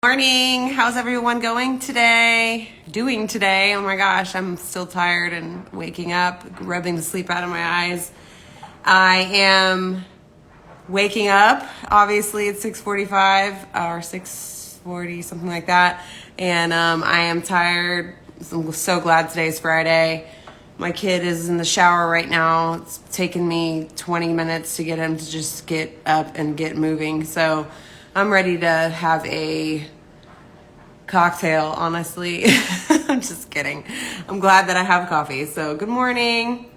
Morning. How's everyone doing today? Oh my gosh, I'm still tired and waking up, rubbing the sleep out of my eyes. I am waking up. Obviously, it's 6:45 or 6:40, something like that. And I am tired. I'm so glad today's Friday. My kid is in the shower right now. It's taken me 20 minutes to get him to just get up and get moving. So I'm ready to have a cocktail, honestly. I'm just kidding. I'm glad that I have coffee. So good morning.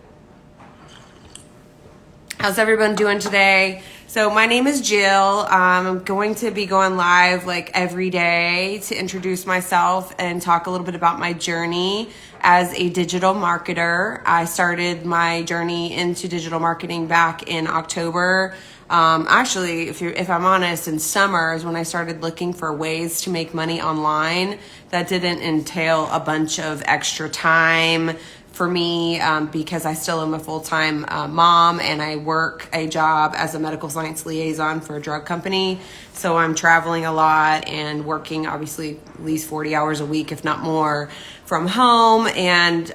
How's everyone doing today? So my name is Jill. I'm going to be going live like every day to introduce myself and talk a little bit about my journey as a digital marketer. I started my journey into digital marketing back in October. Actually, if I'm honest, in summer is when I started looking for ways to make money online that didn't entail a bunch of extra time for me, because I still am a full-time mom and I work a job as a medical science liaison for a drug company. So I'm traveling a lot and working obviously at least 40 hours a week, if not more, from home. And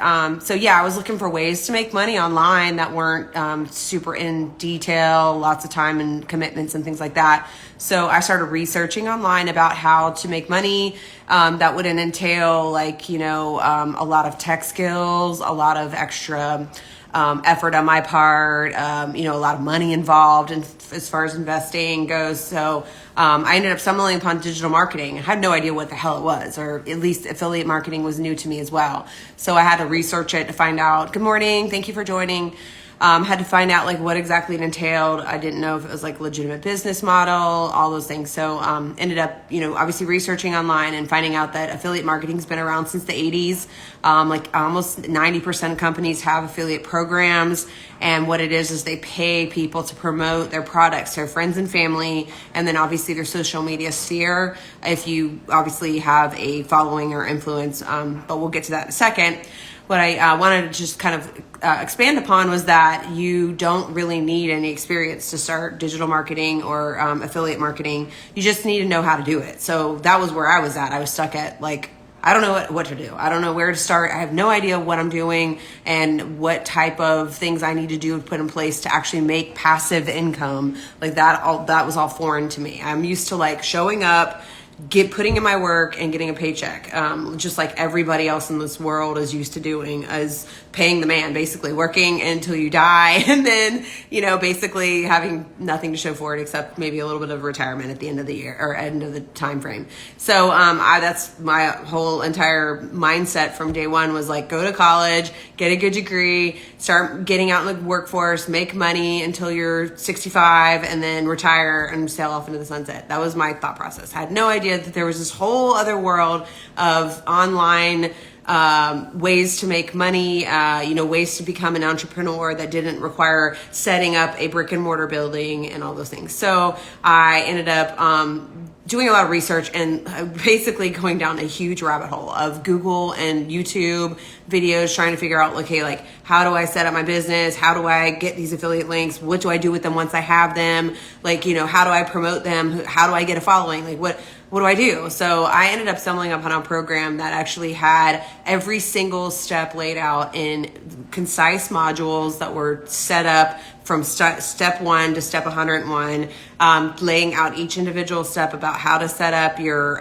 so I was looking for ways to make money online that weren't super in detail, lots of time and commitments and things like that. So I started researching online about how to make money that wouldn't entail a lot of tech skills, a lot of extra effort on my part, a lot of money involved and as far as investing goes. So I ended up stumbling upon digital marketing. I had no idea what the hell it was, or at least affiliate marketing was new to me as well. So I had to research it to find out. Good morning. Thank you for joining. Had to find out what exactly it entailed. I didn't know if it was legitimate business model, all those things. So ended up, obviously researching online and finding out that affiliate marketing has been around since the 80s. Almost 90% of companies have affiliate programs. And what it is they pay people to promote their products, their friends and family, and then obviously their social media sphere, if you obviously have a following or influence. But we'll get to that in a second. What I wanted to just kind of expand upon was that you don't really need any experience to start digital marketing or affiliate marketing. You just need to know how to do it. So that was where I was at. I was stuck at I don't know what to do. I don't know where to start. I have no idea what I'm doing and what type of things I need to do to put in place to actually make passive income. That was all foreign to me. I'm used to showing up, putting in my work and getting a paycheck, just like everybody else in this world is used to doing, as paying the man, basically working until you die, and then basically having nothing to show for it except maybe a little bit of retirement at the end of the year or end of the time frame. So that's my whole entire mindset from day one was go to college, get a good degree, start getting out in the workforce, make money until you're 65, and then retire and sail off into the sunset. That was my thought process. I had no idea that there was this whole other world of online ways to make money, ways to become an entrepreneur that didn't require setting up a brick and mortar building and all those things. So I ended up doing a lot of research and basically going down a huge rabbit hole of Google and YouTube videos, trying to figure out, how do I set up my business? How do I get these affiliate links? What do I do with them once I have them? How do I promote them? How do I get a following? What do I do? So I ended up stumbling upon a program that actually had every single step laid out in concise modules that were set up from step 1 to step 101, laying out each individual step about how to set up your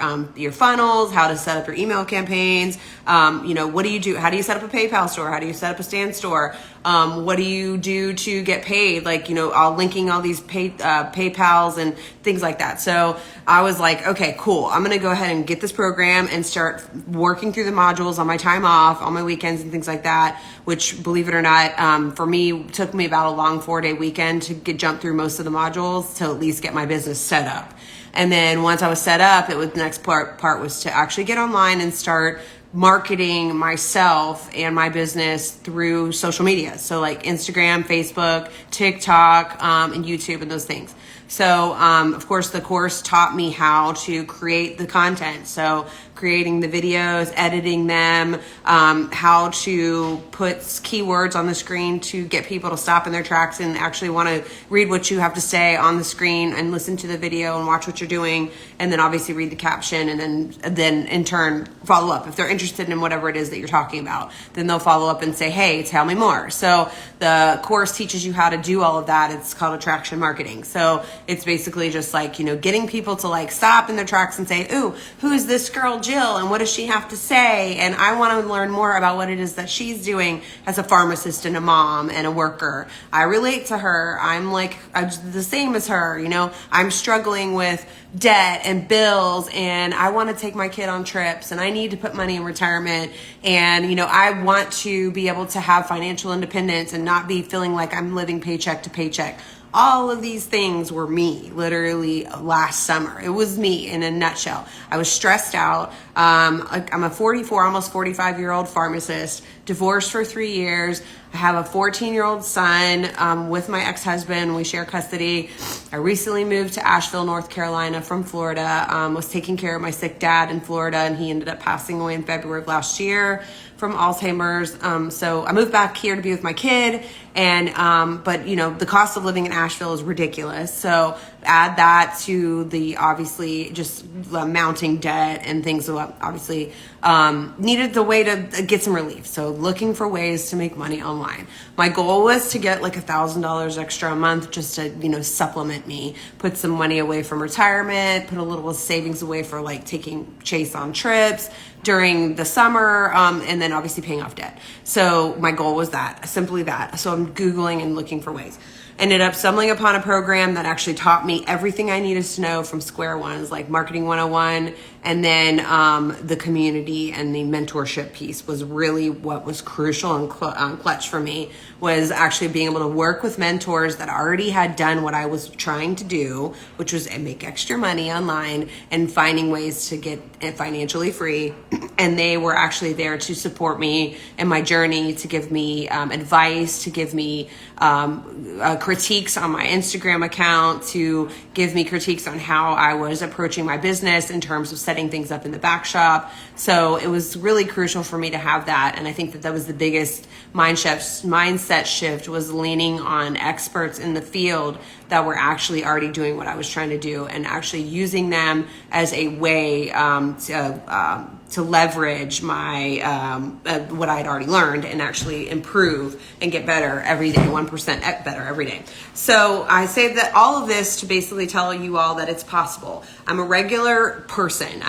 funnels, how to set up your email campaigns. What do you do? How do you set up a PayPal store? How do you set up a Stan store? What do you do to get paid? All linking all these PayPals and things like that. So I was like, okay, cool. I'm going to go ahead and get this program and start working through the modules on my time off, on my weekends and things like that, which, believe it or not, for me, took me about a long 4-day weekend to jump through most of the modules to at least get my business set up. And then once I was set up, the next part was to actually get online and start marketing myself and my business through social media. So Instagram, Facebook, TikTok, and YouTube and those things. So, of course, the course taught me how to create the content. So creating the videos, editing them, how to put keywords on the screen to get people to stop in their tracks and actually want to read what you have to say on the screen and listen to the video and watch what you're doing, and then obviously read the caption, and then in turn follow up. If they're interested in whatever it is that you're talking about, then they'll follow up and say, hey, tell me more. So the course teaches you how to do all of that. It's called attraction marketing. So it's basically just like, getting people to like stop in their tracks and say, ooh, who is this girl Jill, and what does she have to say? And I want to learn more about what it is that she's doing as a pharmacist and a mom and a worker. I relate to her. I'm the same as her. I'm struggling with debt and bills, and I want to take my kid on trips, and I need to put money in retirement, and I want to be able to have financial independence and not be feeling like I'm living paycheck to paycheck. All of these things were me literally last summer. It was me in a nutshell. I was stressed out. I'm a 44, almost 45-year-old pharmacist, divorced for 3 years. I have a 14-year-old son with my ex-husband. We share custody. I recently moved to Asheville, North Carolina from Florida. Was taking care of my sick dad in Florida, and he ended up passing away in February of last year from Alzheimer's. So I moved back here to be with my kid, and but the cost of living in Asheville is ridiculous. So add that to the obviously just mounting debt and things. So obviously needed the way to get some relief. So looking for ways to make money online. My goal was to get like $1,000 extra a month just to supplement me, put some money away from retirement, put a little savings away for like taking Chase on trips during the summer, and then obviously paying off debt. So my goal was simply that. So I'm Googling and looking for ways. Ended up stumbling upon a program that actually taught me everything I needed to know from square one. It was like Marketing 101, and then the community and the mentorship piece was really what was crucial and clutch for me, was actually being able to work with mentors that already had done what I was trying to do, which was make extra money online and finding ways to get it financially free. And they were actually there to support me in my journey, to give me advice, to give me critiques on my Instagram account, to give me critiques on how I was approaching my business in terms of setting things up in the back shop. So it was really crucial for me to have that. And I think that was the biggest mindset shift, was leaning on experts in the field that were actually already doing what I was trying to do, and actually using them as a way to leverage my what I had already learned and actually improve and get better every day, 1% better every day. So I say that all of this to basically tell you all that it's possible. I'm a regular person.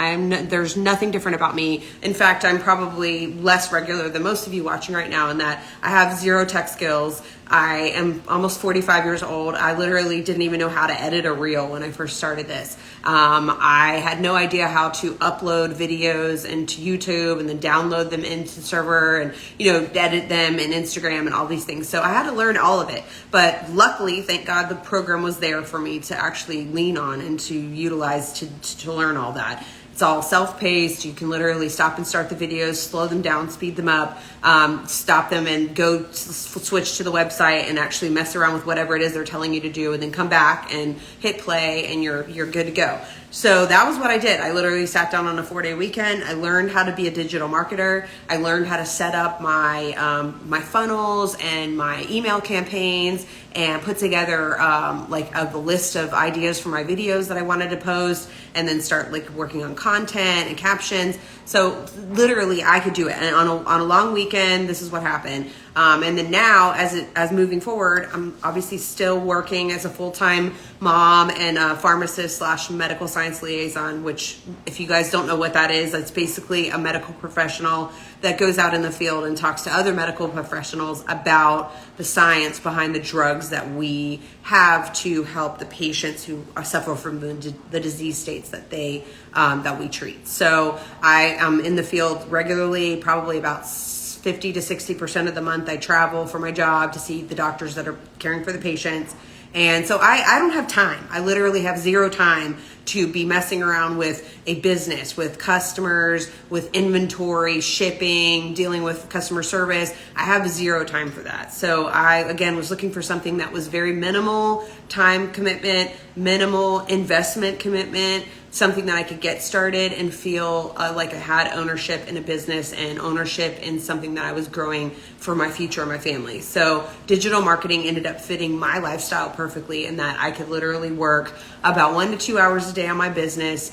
There's nothing different about me. In fact, I'm probably less regular than most of you watching right now, in that I have zero tech skills. I am almost 45 years old. I literally didn't even know how to edit a reel when I first started this. I had no idea how to upload videos into YouTube and then download them into the server and, edit them in Instagram and all these things. So I had to learn all of it. But luckily, thank God, the program was there for me to actually lean on and to utilize to learn all that. It's all self-paced. You can literally stop and start the videos, slow them down, speed them up, stop them and go switch to the website and actually mess around with whatever it is they're telling you to do, and then come back and hit play, and you're good to go. So that was what I did. I literally sat down on a 4-day weekend. I learned how to be a digital marketer. I learned how to set up my my funnels and my email campaigns, and put together a list of ideas for my videos that I wanted to post, and then start working on content and captions. So literally I could do it. And on a long weekend, this is what happened. And then now, as moving forward, I'm obviously still working as a full-time mom and a pharmacist / medical science liaison, which, if you guys don't know what that is, it's basically a medical professional that goes out in the field and talks to other medical professionals about the science behind the drugs that we have to help the patients who suffer from the disease states that that we treat. So I am in the field regularly, probably about 50 to 60% of the month. I travel for my job to see the doctors that are caring for the patients. And so I don't have time. I literally have zero time to be messing around with a business, with customers, with inventory, shipping, dealing with customer service. I have zero time for that. So I, again, was looking for something that was very minimal time commitment, minimal investment commitment, something that I could get started and feel like I had ownership in a business and ownership in something that I was growing for my future and my family. So digital marketing ended up fitting my lifestyle perfectly in that I could literally work about 1 to 2 hours a day on my business,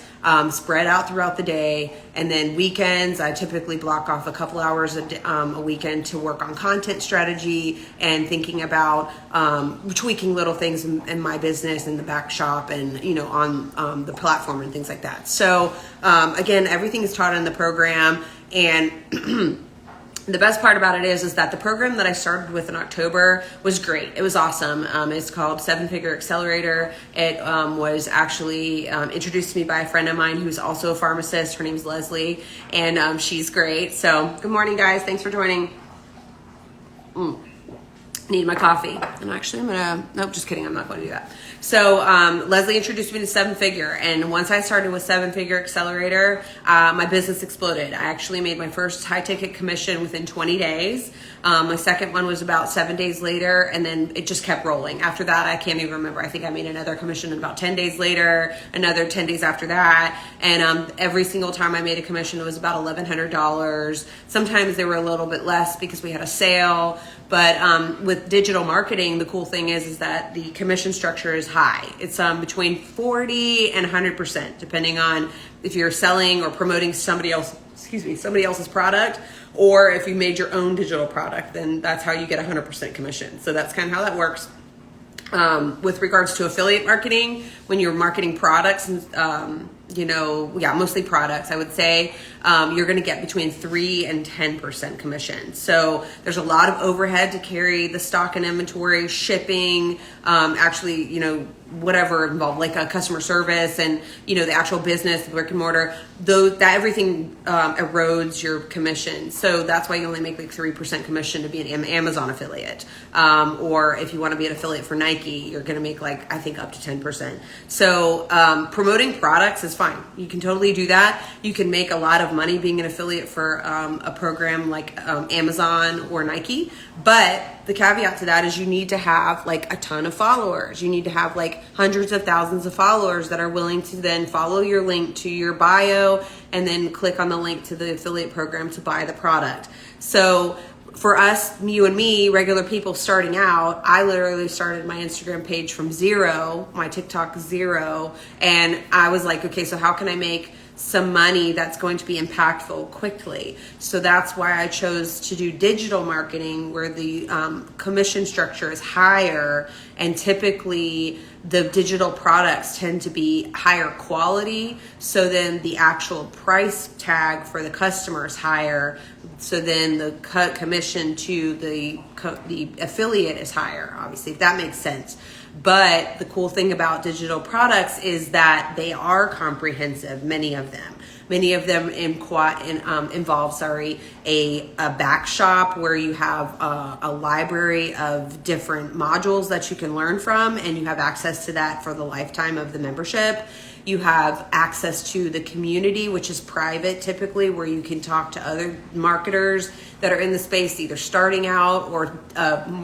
spread out throughout the day. And then weekends, I typically block off a couple hours a weekend to work on content strategy and thinking about tweaking little things in my business in the back shop and, on the platform and things like that. So again, everything is taught in the program. And the best part about it is that the program that I started with in October was great. It was awesome. It's called 7-Figure Accelerator. It was actually introduced to me by a friend of mine who's also a pharmacist. Her name's Leslie, and she's great. So good morning, guys. Thanks for joining. Need my coffee. And actually, nope, just kidding. I'm not going to do that. So Leslie introduced me to 7-Figure. And once I started with 7-Figure Accelerator, my business exploded. I actually made my first high ticket commission within 20 days. My second one was about 7 days later. And then it just kept rolling. After that, I can't even remember. I think I made another commission about 10 days later, another 10 days after that. And every single time I made a commission, it was about $1,100. Sometimes they were a little bit less because we had a sale. But with digital marketing, the cool thing is that the commission structure is high. It's between 40 and 100%, depending on if you're selling or promoting somebody else's product, or if you made your own digital product, then that's how you get 100% commission. So that's kind of how that works. With regards to affiliate marketing, when you're marketing products and mostly products, I would say you're going to get between 3 and 10% commission. So there's a lot of overhead to carry the stock and inventory, shipping, whatever involved, like a customer service and, the actual business, the brick and mortar, that everything erodes your commission. So that's why you only make like 3% commission to be an Amazon affiliate. Or if you want to be an affiliate for Nike, you're going to make I think up to 10%. So promoting products is fine. You can totally do that. You can make a lot of money being an affiliate for a program like Amazon or Nike. But the caveat to that is you need to have a ton of followers. You need to have hundreds of thousands of followers that are willing to then follow your link to your bio and then click on the link to the affiliate program to buy the product. So for us, you and me, regular people starting out, I literally started my Instagram page from zero, my TikTok zero, and I was like, okay, so how can I make some money that's going to be impactful quickly? So that's why I chose to do digital marketing, where the commission structure is higher, and typically the digital products tend to be higher quality. So then the actual price tag for the customer is higher. So then the commission to the affiliate is higher, obviously, if that makes sense. But the cool thing about digital products is that they are comprehensive, many of them. Many of them involve a back shop where you have a library of different modules that you can learn from, and you have access to that for the lifetime of the membership. You have access to the community, which is private typically, where you can talk to other marketers that are in the space, either starting out or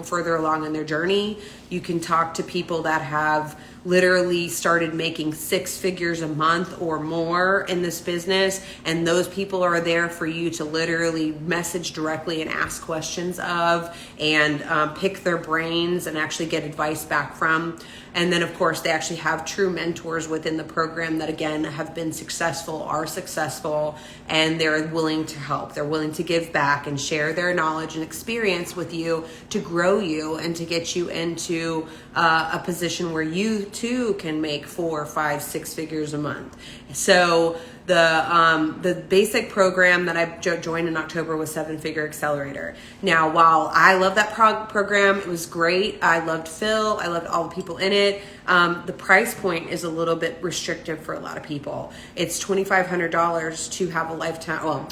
further along in their journey. You can talk to people that have literally started making 6 figures a month or more in this business, and those people are there for you to literally message directly and ask questions of, and pick their brains and actually get advice back from. And then of course they actually have true mentors within the program that again have been successful, are successful, and they're willing to help. They're willing to give back and share their knowledge and experience with you to grow you and to get you into a position where you too can make 4, 5, 6 figures a month. So The basic program that I joined in October was Seven Figure Accelerator. Now, while I love that program, it was great. I loved Phil. I loved all the people in it. The price point is a little bit restrictive for a lot of people. It's $2,500 to have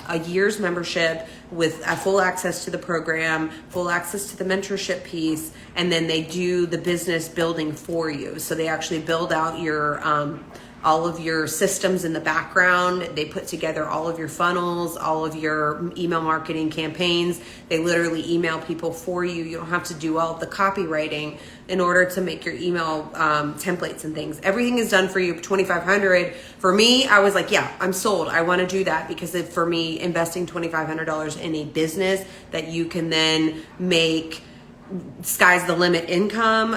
a year's membership with full access to the program, full access to the mentorship piece, and then they do the business building for you. So they actually build out your all of your systems in the background. They put together all of your funnels, all of your email marketing campaigns. They literally email people for you. You don't have to do all of the copywriting in order to make your email templates and things. Everything is done for you. $2,500. For me, I was like, yeah, I'm sold. I want to do that because for me, investing $2,500 in a business that you can then make sky's the limit income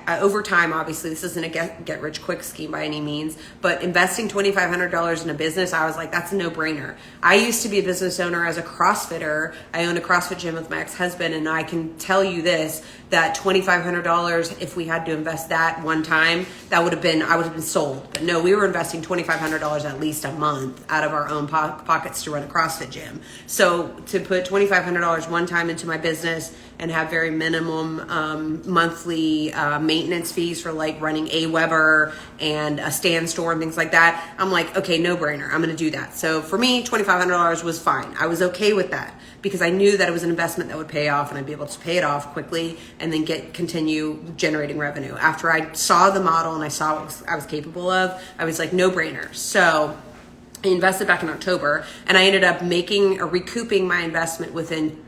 over time. Obviously, this isn't a get rich quick scheme by any means, but investing $2,500 in a business, I was like, that's a no brainer. I used to be a business owner as a CrossFitter. I owned a CrossFit gym with my ex-husband, and I can tell you this, that $2,500, if we had to invest that one time, I would have been sold. But no, we were investing $2,500 at least a month out of our own pockets to run a CrossFit gym. So to put $2,500 one time into my business and have very minimum monthly maintenance fees for like running Aweber and a stand store and things like that, I'm like, okay, no brainer. I'm going to do that. So for me, $2,500 was fine. I was okay with that because I knew that it was an investment that would pay off and I'd be able to pay it off quickly and then continue generating revenue. After I saw the model and I saw what I was capable of, I was like, no brainer. So I invested back in October and I ended up recouping my investment within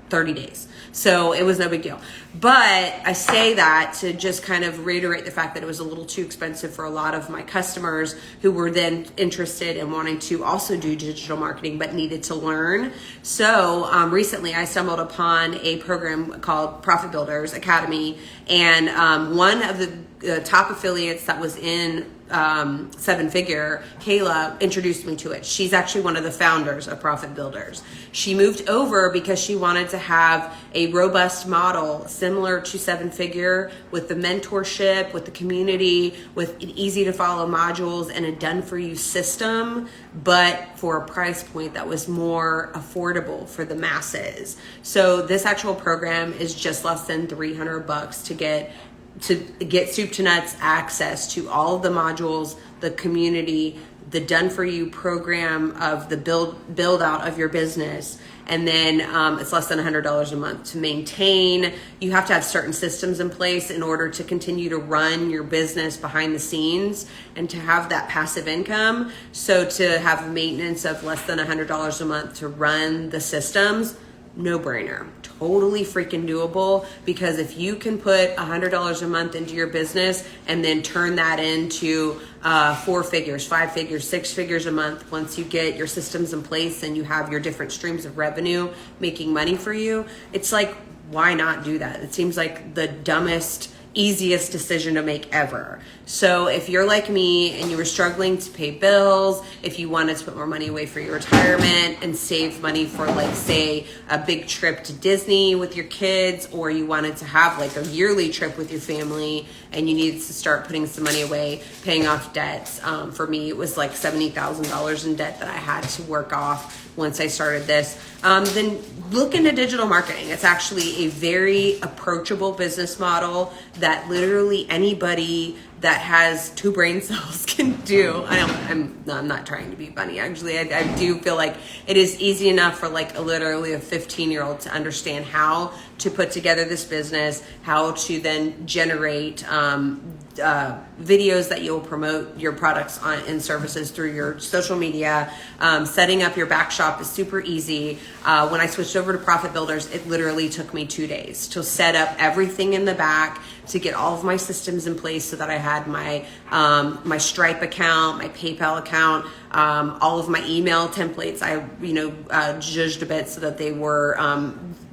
30 days. So it was no big deal. But I say that to just kind of reiterate the fact that it was a little too expensive for a lot of my customers who were then interested in wanting to also do digital marketing but needed to learn. So recently I stumbled upon a program called Profit Builders Academy, and one of the top affiliates that was in Seven Figure, Kayla, introduced me to it. She's actually one of the founders of Profit Builders. She moved over because she wanted to have a robust model similar to Seven Figure with the mentorship, with the community, with easy to follow modules and a done for you system, but for a price point that was more affordable for the masses. So this actual program is just less than $300 to get soup to nuts access to all of the modules, the community, the done for you program of the build out of your business. And then it's less than $100 a month to maintain. You have to have certain systems in place in order to continue to run your business behind the scenes and to have that passive income. So to have maintenance of less than $100 a month to run the systems, no brainer. Totally freaking doable, because if you can put $100 a month into your business and then turn that into 4 figures, 5 figures, 6 figures a month, once you get your systems in place and you have your different streams of revenue making money for you, it's like, why not do that? It seems like the dumbest, easiest decision to make ever. So if you're like me and you were struggling to pay bills, if you wanted to put more money away for your retirement and save money for, like, say, a big trip to Disney with your kids, or you wanted to have like a yearly trip with your family and you needed to start putting some money away, paying off debts. For me, it was like $70,000 in debt that I had to work off once I started this. Then look into digital marketing. It's actually a very approachable business model that literally anybody that has 2 brain cells can do. I'm not trying to be funny. Actually, I do feel like it is easy enough for like literally a 15-year-old to understand how to put together this business, how to then generate videos that you'll promote your products and services through your social media. Setting up your back shop is super easy. When I switched over to Profit Builders, it literally took me 2 days to set up everything in the back, to get all of my systems in place so that I had my Stripe account, my PayPal account, all of my email templates. I zhuzhed a bit so that they were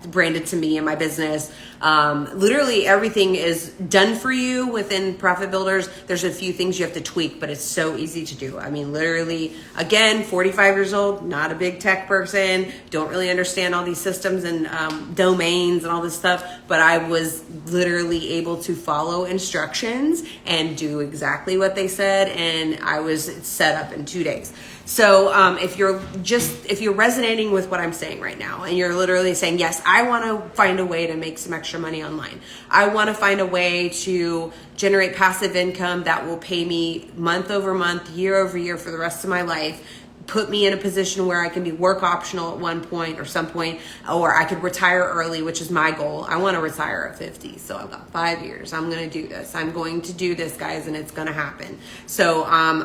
branded to me and my business. Literally everything is done for you within Profit Builders. There's a few things you have to tweak, but it's so easy to do. I mean, literally, again, 45 years old, not a big tech person, don't really understand all these systems and domains and all this stuff, but I was literally able to follow instructions and do exactly what they said, and I was set up in 2 days. So if you're resonating with what I'm saying right now, and you're literally saying, yes, I want to find a way to make some extra money online. I want to find a way to generate passive income that will pay me month over month, year over year for the rest of my life. Put me in a position where I can be work optional at one point or some point, or I could retire early, which is my goal. I want to retire at 50. So I've got 5 years. I'm going to do this. I'm going to do this, guys, and it's going to happen. So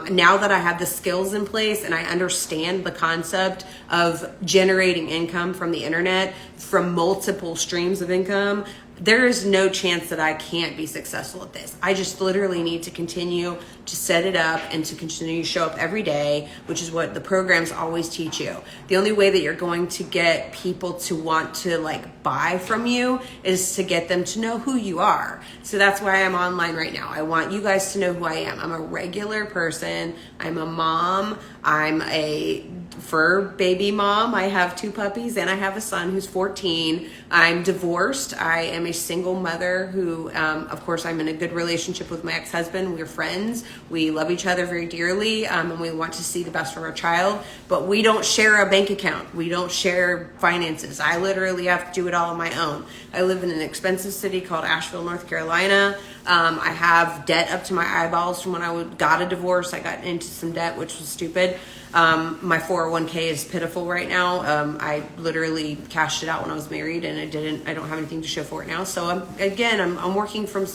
now that I have the skills in place and I understand the concept of generating income from the internet, from multiple streams of income, there is no chance that I can't be successful at this. I just literally need to continue to set it up and to continue to show up every day, which is what the programs always teach you. The only way that you're going to get people to want to buy from you is to get them to know who you are. So that's why I'm online right now. I want you guys to know who I am. I'm a regular person. I'm a mom. I'm a fur baby mom. I have 2 puppies and I have a son who's 14. I'm divorced. I am a single mother who, of course, I'm in a good relationship with my ex-husband. We're friends. We love each other very dearly, and we want to see the best for our child, but we don't share a bank account. We don't share finances. I literally have to do it all on my own. I live in an expensive city called Asheville, North Carolina. I have debt up to my eyeballs from when I got a divorce. I got into some debt, which was stupid. My 401k is pitiful right now. I literally cashed it out when I was married, and I don't have anything to show for it now. So I'm working from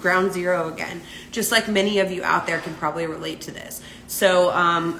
ground zero again, just like many of you out there can probably relate to this. So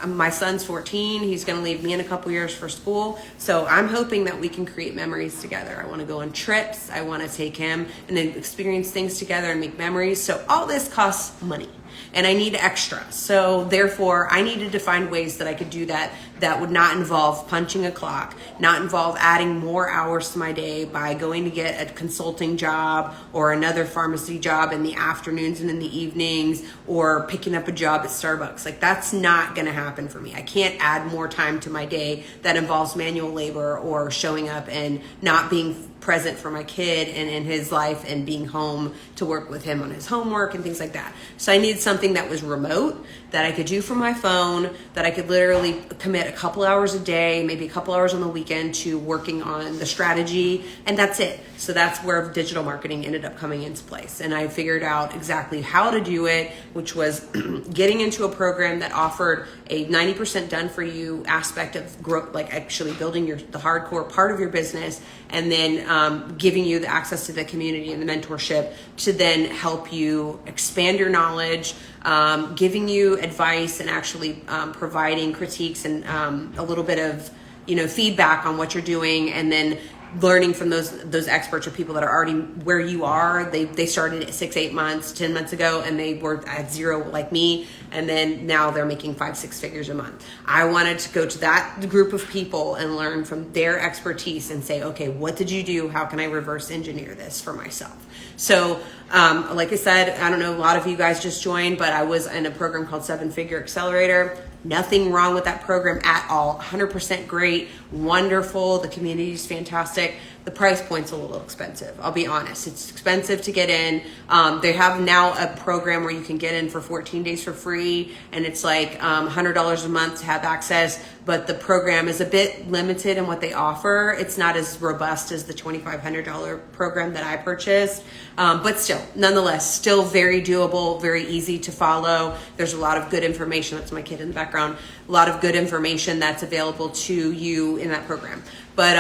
my son's 14. He's going to leave me in a couple years for school. So I'm hoping that we can create memories together. I want to go on trips. I want to take him and then experience things together and make memories. So all this costs money. And I need extra. So therefore, I needed to find ways that I could do that would not involve punching a clock, not involve adding more hours to my day by going to get a consulting job or another pharmacy job in the afternoons and in the evenings, or picking up a job at Starbucks. That's not going to happen for me. I can't add more time to my day that involves manual labor or showing up and not being present for my kid and in his life and being home to work with him on his homework and things like that. So I needed something that was remote, that I could do from my phone, that I could literally commit a couple hours a day, maybe a couple hours on the weekend to working on the strategy, and that's it. So that's where digital marketing ended up coming into place. And I figured out exactly how to do it, which was getting into a program that offered a 90% done for you aspect of growth, actually building the hardcore part of your business, and then giving you the access to the community and the mentorship to then help you expand your knowledge, giving you advice and actually providing critiques and a little bit of feedback on what you're doing, and then learning from those experts or people that are already where you are. They started 6-8 months, 10 months ago, and they were at zero like me, and then now they're making 5-6 figures a month. I wanted to go to that group of people and learn from their expertise and say, okay, what did you do? How can I reverse engineer this for myself? So like I said, I don't know, a lot of you guys just joined, but I was in a program called 7-Figure Accelerator. Nothing wrong with that program at all. 100% great, wonderful. The community is fantastic. The price point's a little expensive. I'll be honest. It's expensive to get in. They have now a program where you can get in for 14 days for free, and it's $100 a month to have access, but the program is a bit limited in what they offer. It's not as robust as the $2,500 program that I purchased, but still, nonetheless, still very doable, very easy to follow. There's a lot of good information. That's my kid in the background. A lot of good information that's available to you in that program. But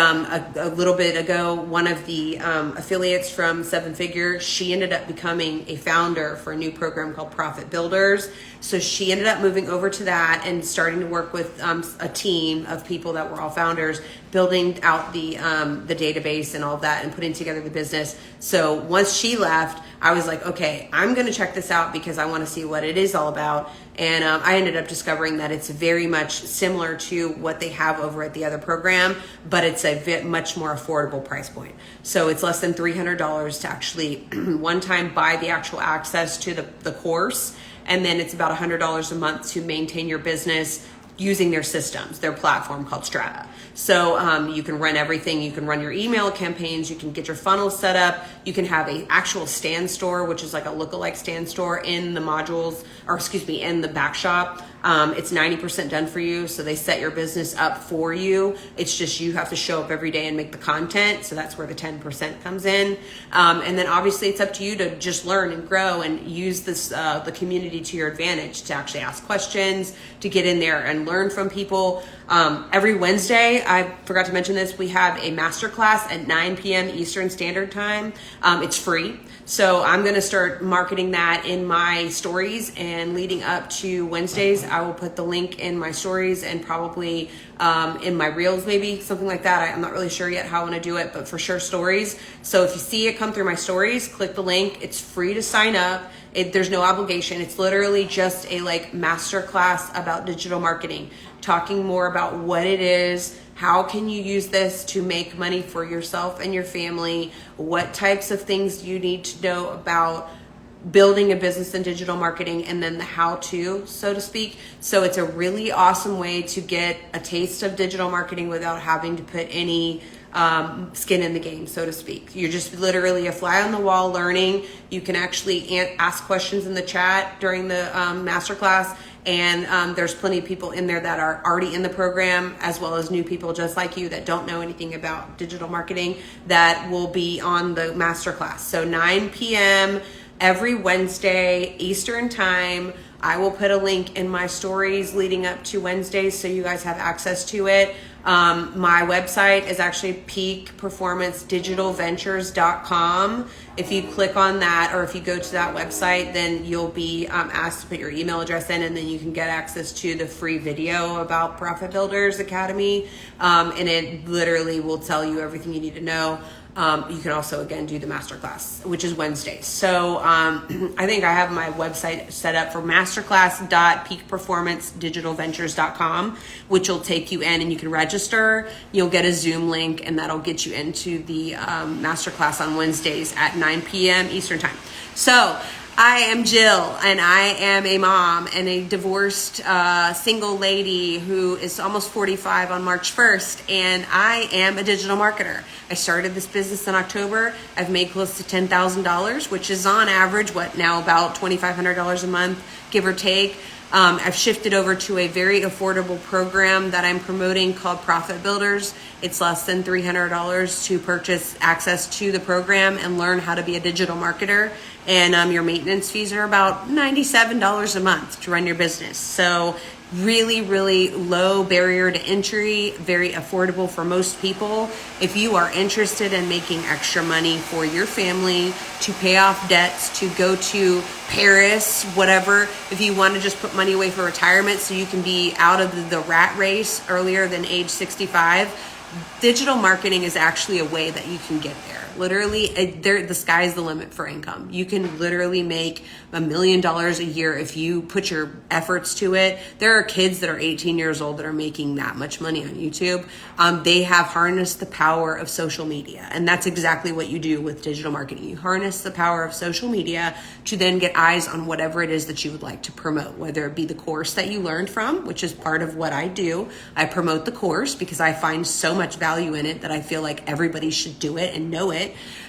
a little bit ago, one of the affiliates from 7-Figure, she ended up becoming a founder for a new program called Profit Builders. So she ended up moving over to that and starting to work with a team of people that were all founders, building out the database and all of that and putting together the business. So once she left, I was like, okay, I'm going to check this out because I want to see what it is all about. And I ended up discovering that it's very much similar to what they have over at the other program, but it's a much more affordable price point. So it's less than $300 to actually one time buy the actual access to the course. And then it's about $100 a month to maintain your business, using their systems, their platform called Strata. So you can run everything. You can run your email campaigns. You can get your funnels set up. You can have a actual stand store, which is like a lookalike stand store in the modules, or excuse me, in the back shop. It's 90% done for you. So they set your business up for you. It's just you have to show up every day and make the content. So that's where the 10% comes in. And then obviously it's up to you to just learn and grow and use this the community to your advantage, to actually ask questions, to get in there and learn from people. Every Wednesday, I forgot to mention this, we have a masterclass at 9 p.m. Eastern Standard Time. It's free. So I'm going to start marketing that in my stories, and leading up to Wednesdays, I will put the link in my stories and probably in my reels, maybe something like that. I'm not really sure yet how I want to do it, but for sure stories. So if you see it come through my stories, click the link. It's free to sign up. There's no obligation. It's literally just a master class about digital marketing, talking more about what it is. How can you use this to make money for yourself and your family? What types of things do you need to know about building a business in digital marketing, and then the how-to, so to speak. So it's a really awesome way to get a taste of digital marketing without having to put any skin in the game, so to speak. You're just literally a fly on the wall learning. You can actually ask questions in the chat during the masterclass. And there's plenty of people in there that are already in the program, as well as new people just like you that don't know anything about digital marketing that will be on the masterclass. So 9 p.m. every Wednesday, Eastern time. I will put a link in my stories leading up to Wednesdays so you guys have access to it. My website is actually peakperformancedigitalventures.com. If you click on that, or if you go to that website, then you'll be asked to put your email address in, and then you can get access to the free video about Profit Builders Academy. And it literally will tell you everything you need to know. You can also, again, do the masterclass, which is Wednesdays. So I think I have my website set up for masterclass.peakperformancedigitalventures.com, which will take you in, and you can register. You'll get a Zoom link, and that'll get you into the masterclass on Wednesdays at 9 p.m. Eastern time. So I am Jill, and I am a mom and a divorced single lady who is almost 45 on March 1st, and I am a digital marketer. I started this business in October. I've made close to $10,000, which is on average, now about $2,500 a month, give or take. I've shifted over to a very affordable program that I'm promoting called Profit Builders. It's less than $300 to purchase access to the program and learn how to be a digital marketer. And your maintenance fees are about $97 a month to run your business. So really, really low barrier to entry, very affordable for most people. If you are interested in making extra money for your family, to pay off debts, to go to Paris, whatever, if you want to just put money away for retirement so you can be out of the rat race earlier than age 65, digital marketing is actually a way that you can get there. Literally, the sky's the limit for income. You can literally make $1 million a year if you put your efforts to it. There are kids that are 18 years old that are making that much money on YouTube. They have harnessed the power of social media, and that's exactly what you do with digital marketing. You harness the power of social media to then get eyes on whatever it is that you would like to promote, whether it be the course that you learned from, which is part of what I do. I promote the course because I find so much value in it that I feel like everybody should do it and know it.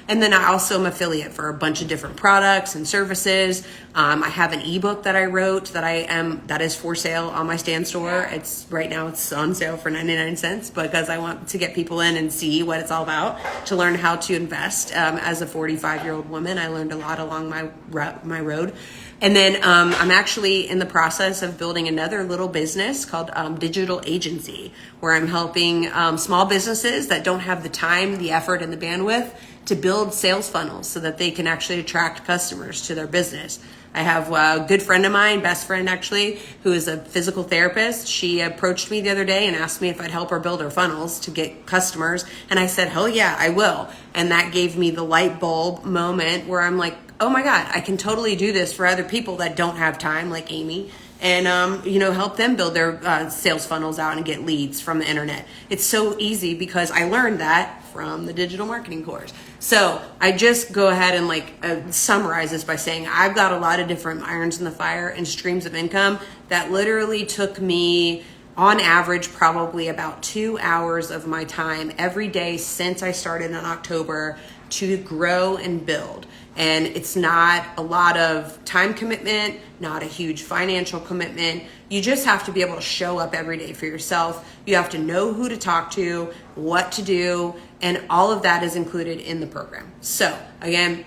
And then I also am affiliate for a bunch of different products and services. I have an ebook that I wrote that is for sale on my Stand store. Right now it's on sale for 99 cents because I want to get people in and see what it's all about, to learn how to invest. As a 45-year-old woman, I learned a lot along my road. And then I'm actually in the process of building another little business called Digital Agency, where I'm helping small businesses that don't have the time, the effort, and the bandwidth to build sales funnels so that they can actually attract customers to their business. I have a good friend of mine, best friend actually, who is a physical therapist. She approached me the other day and asked me if I'd help her build her funnels to get customers. And I said, hell yeah, I will. And that gave me the light bulb moment where I'm like, oh my God, I can totally do this for other people that don't have time, like Amy, and help them build their sales funnels out and get leads from the internet. It's so easy because I learned that from the digital marketing course. So I just go ahead and summarize this by saying I've got a lot of different irons in the fire and streams of income that literally took me on average, probably about 2 hours of my time every day since I started in October to grow and build. And it's not a lot of time commitment, not a huge financial commitment. You just have to be able to show up every day for yourself. You have to know who to talk to, what to do, and all of that is included in the program. So again,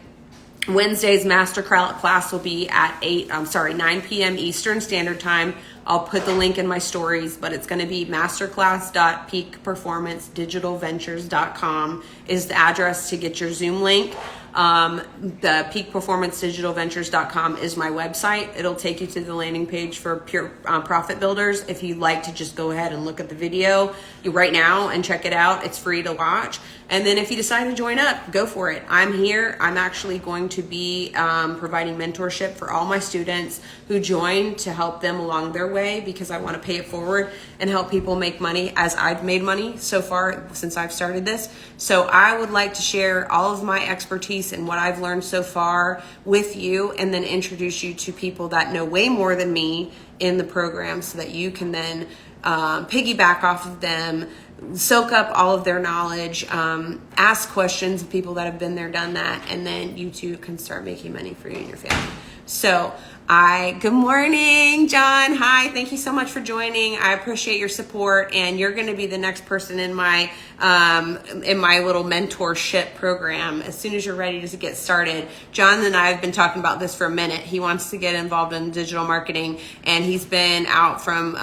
Wednesday's master class will be at 9 p.m. Eastern Standard Time. I'll put the link in my stories, but it's going to be masterclass.peakperformancedigitalventures.com is the address to get your Zoom link. The peakperformancedigitalventures.com is my website. It'll take you to the landing page for Pure Profit Builders. If you'd like to just go ahead and look at the video right now and check it out, it's free to watch. And then if you decide to join up, go for it. I'm here. I'm actually going to be providing mentorship for all my students who join to help them along their way, because I want to pay it forward and help people make money as I've made money so far since I've started this. So I would like to share all of my expertise and what I've learned so far with you, and then introduce you to people that know way more than me in the program, so that you can then piggyback off of them, soak up all of their knowledge, ask questions of people that have been there, done that, and then you too can start making money for you and your family. So good morning, John. Hi, thank you so much for joining. I appreciate your support, and you're going to be the next person in my little mentorship program as soon as you're ready to get started. John and I have been talking about this for a minute. He wants to get involved in digital marketing, and he's been out from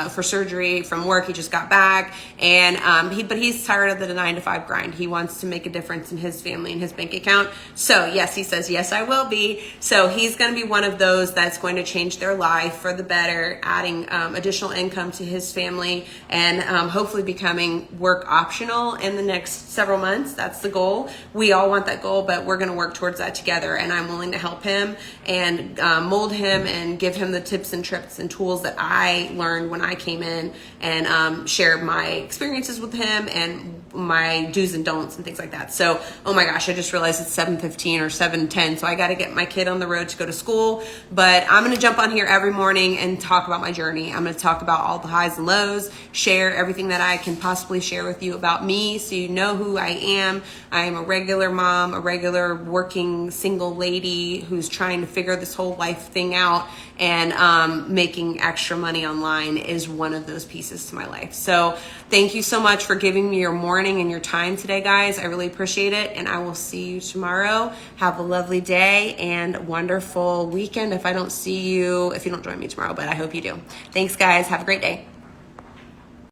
for surgery from work. He just got back, and but he's tired of the 9-to-5 grind. He wants to make a difference in his family and his bank account. So yes, he says, yes, I will be. So he's going to be one of those that's going to change their life for the better, adding additional income to his family, and hopefully becoming work optional in the next several months. That's the goal. We all want that goal, but we're going to work towards that together, and I'm willing to help him and mold him and give him the tips and tricks and tools that I learned when I came in, and share my experiences with him and my do's and don'ts and things like that. So, oh my gosh, I just realized it's 7:15 or 7:10, so I got to get my kid on the road to go to school. But I'm going to jump on here every morning and talk about my journey. I'm going to talk about all the highs and lows, share everything that I can possibly share with you about me, so you know who I am. I am a regular mom, a regular working single lady who's trying to figure this whole life thing out, and making extra money online is one of those pieces to my life. So thank you so much for giving me your morning and your time today, guys. I really appreciate it, and I will see you tomorrow. Have a lovely day and wonderful weekend if you don't join me tomorrow, but I hope you do. Thanks, guys. Have a great day.